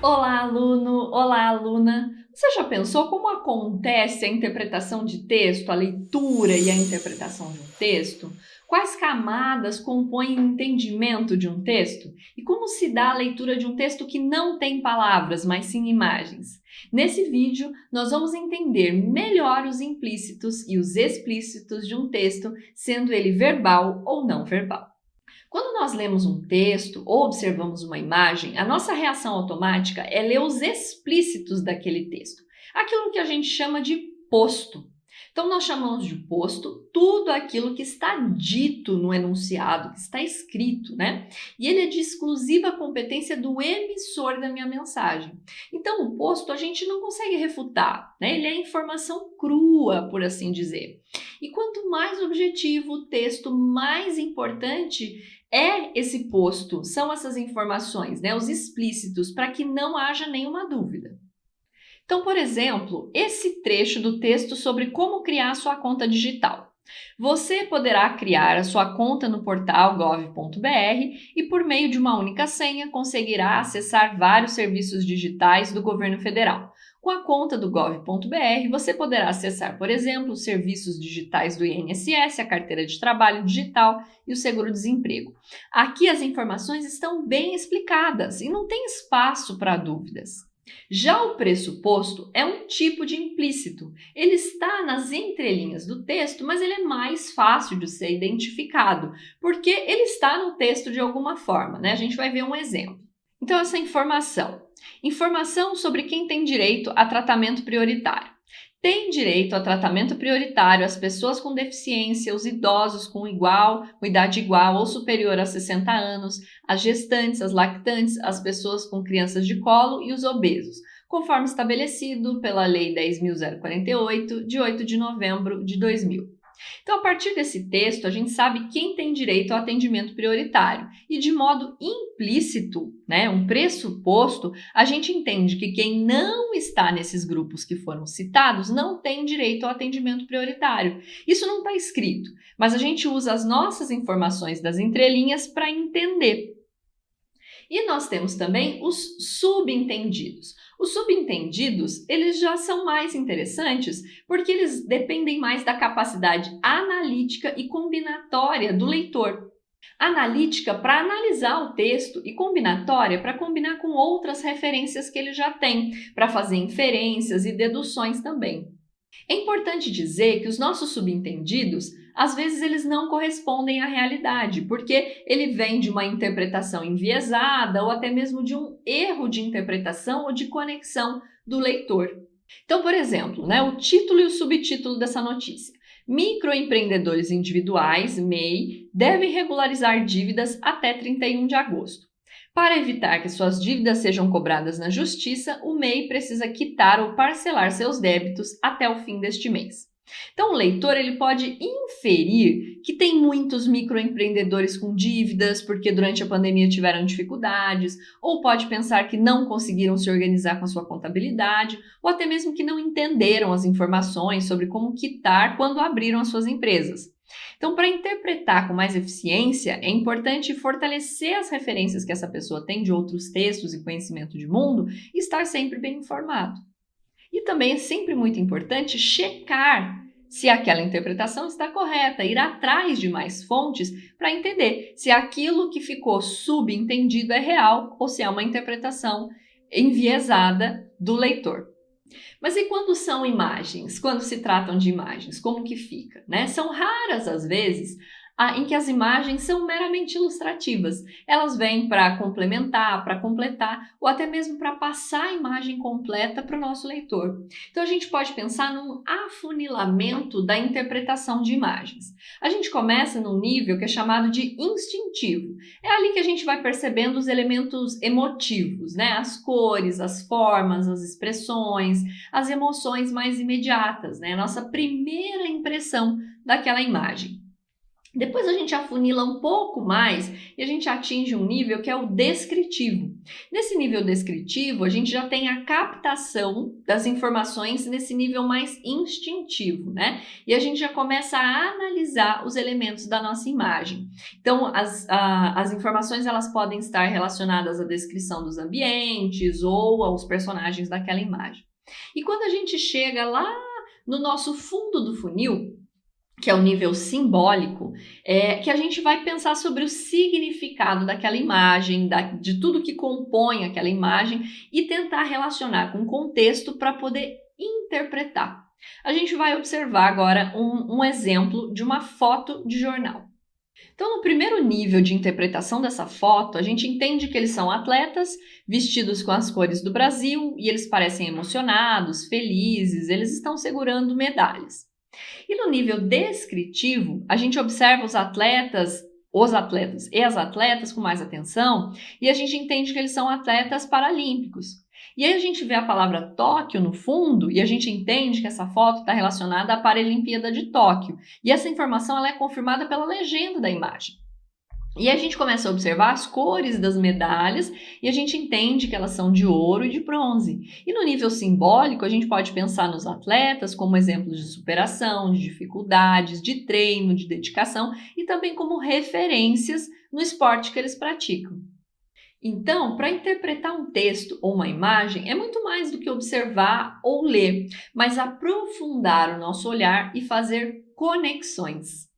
Olá, aluno! Olá, aluna! Você já pensou como acontece a interpretação de texto, a leitura e a interpretação de um texto? Quais camadas compõem o entendimento de um texto? E como se dá a leitura de um texto que não tem palavras, mas sim imagens? Nesse vídeo, nós vamos entender melhor os implícitos e os explícitos de um texto, sendo ele verbal ou não verbal. Quando nós lemos um texto ou observamos uma imagem, a nossa reação automática é ler os explícitos daquele texto, aquilo que a gente chama de posto. Então, nós chamamos de posto tudo aquilo que está dito no enunciado, que está escrito, né? E ele é de exclusiva competência do emissor da minha mensagem. Então, o posto a gente não consegue refutar, né? Ele é informação crua, por assim dizer. E quanto mais objetivo o texto, mais importante é esse posto, são essas informações, né, os explícitos, para que não haja nenhuma dúvida. Então, por exemplo, esse trecho do texto sobre como criar sua conta digital. Você poderá criar a sua conta no portal gov.br e, por meio de uma única senha, conseguirá acessar vários serviços digitais do governo federal. Com a conta do gov.br, você poderá acessar, por exemplo, os serviços digitais do INSS, a carteira de trabalho digital e o seguro-desemprego. Aqui as informações estão bem explicadas e não tem espaço para dúvidas. Já o pressuposto é um tipo de implícito. Ele está nas entrelinhas do texto, mas ele é mais fácil de ser identificado, porque ele está no texto de alguma forma, né? A gente vai ver um exemplo. Então, essa informação sobre quem tem direito a tratamento prioritário. Tem direito a tratamento prioritário as pessoas com deficiência, os idosos com idade igual ou superior a 60 anos, as gestantes, as lactantes, as pessoas com crianças de colo e os obesos, conforme estabelecido pela Lei 10.048, de 8 de novembro de 2000. Então, a partir desse texto, a gente sabe quem tem direito ao atendimento prioritário e, de modo implícito, né, um pressuposto, a gente entende que quem não está nesses grupos que foram citados não tem direito ao atendimento prioritário. Isso não está escrito, mas a gente usa as nossas informações das entrelinhas para entender. E nós temos também os subentendidos. Os subentendidos, eles já são mais interessantes porque eles dependem mais da capacidade analítica e combinatória do leitor. Analítica para analisar o texto e combinatória para combinar com outras referências que ele já tem, para fazer inferências e deduções também. É importante dizer que os nossos subentendidos, às vezes eles não correspondem à realidade, porque ele vem de uma interpretação enviesada ou até mesmo de um erro de interpretação ou de conexão do leitor. Então, por exemplo, né, o título e o subtítulo dessa notícia. Microempreendedores individuais, MEI, devem regularizar dívidas até 31 de agosto. Para evitar que suas dívidas sejam cobradas na justiça, o MEI precisa quitar ou parcelar seus débitos até o fim deste mês. Então, o leitor ele pode inferir que tem muitos microempreendedores com dívidas porque durante a pandemia tiveram dificuldades, ou pode pensar que não conseguiram se organizar com a sua contabilidade, ou até mesmo que não entenderam as informações sobre como quitar quando abriram as suas empresas. Então, para interpretar com mais eficiência, é importante fortalecer as referências que essa pessoa tem de outros textos e conhecimento de mundo e estar sempre bem informado. E também é sempre muito importante checar se aquela interpretação está correta, ir atrás de mais fontes para entender se aquilo que ficou subentendido é real ou se é uma interpretação enviesada do leitor. Mas e quando são imagens? Quando se tratam de imagens, como que fica, né? São raras as vezes em que as imagens são meramente ilustrativas. Elas vêm para complementar, para completar ou até mesmo para passar a imagem completa para o nosso leitor. Então a gente pode pensar num afunilamento da interpretação de imagens. A gente começa num nível que é chamado de instintivo. É ali que a gente vai percebendo os elementos emotivos, né? As cores, as formas, as expressões, as emoções mais imediatas, né? A nossa primeira impressão daquela imagem. Depois a gente afunila um pouco mais e a gente atinge um nível que é o descritivo. Nesse nível descritivo, a gente já tem a captação das informações nesse nível mais instintivo, né? E a gente já começa a analisar os elementos da nossa imagem. Então, as informações elas podem estar relacionadas à descrição dos ambientes ou aos personagens daquela imagem. E quando a gente chega lá no nosso fundo do funil, que é o nível simbólico, que a gente vai pensar sobre o significado daquela imagem, de tudo que compõe aquela imagem e tentar relacionar com o contexto para poder interpretar. A gente vai observar agora um exemplo de uma foto de jornal. Então, no primeiro nível de interpretação dessa foto, a gente entende que eles são atletas vestidos com as cores do Brasil e eles parecem emocionados, felizes, eles estão segurando medalhas. E no nível descritivo, a gente observa os atletas e as atletas com mais atenção e a gente entende que eles são atletas paralímpicos. E aí a gente vê a palavra Tóquio no fundo e a gente entende que essa foto está relacionada à Paralimpíada de Tóquio. E essa informação ela é confirmada pela legenda da imagem. E a gente começa a observar as cores das medalhas e a gente entende que elas são de ouro e de bronze. E no nível simbólico, a gente pode pensar nos atletas como exemplos de superação, de dificuldades, de treino, de dedicação e também como referências no esporte que eles praticam. Então, para interpretar um texto ou uma imagem, é muito mais do que observar ou ler, mas aprofundar o nosso olhar e fazer conexões.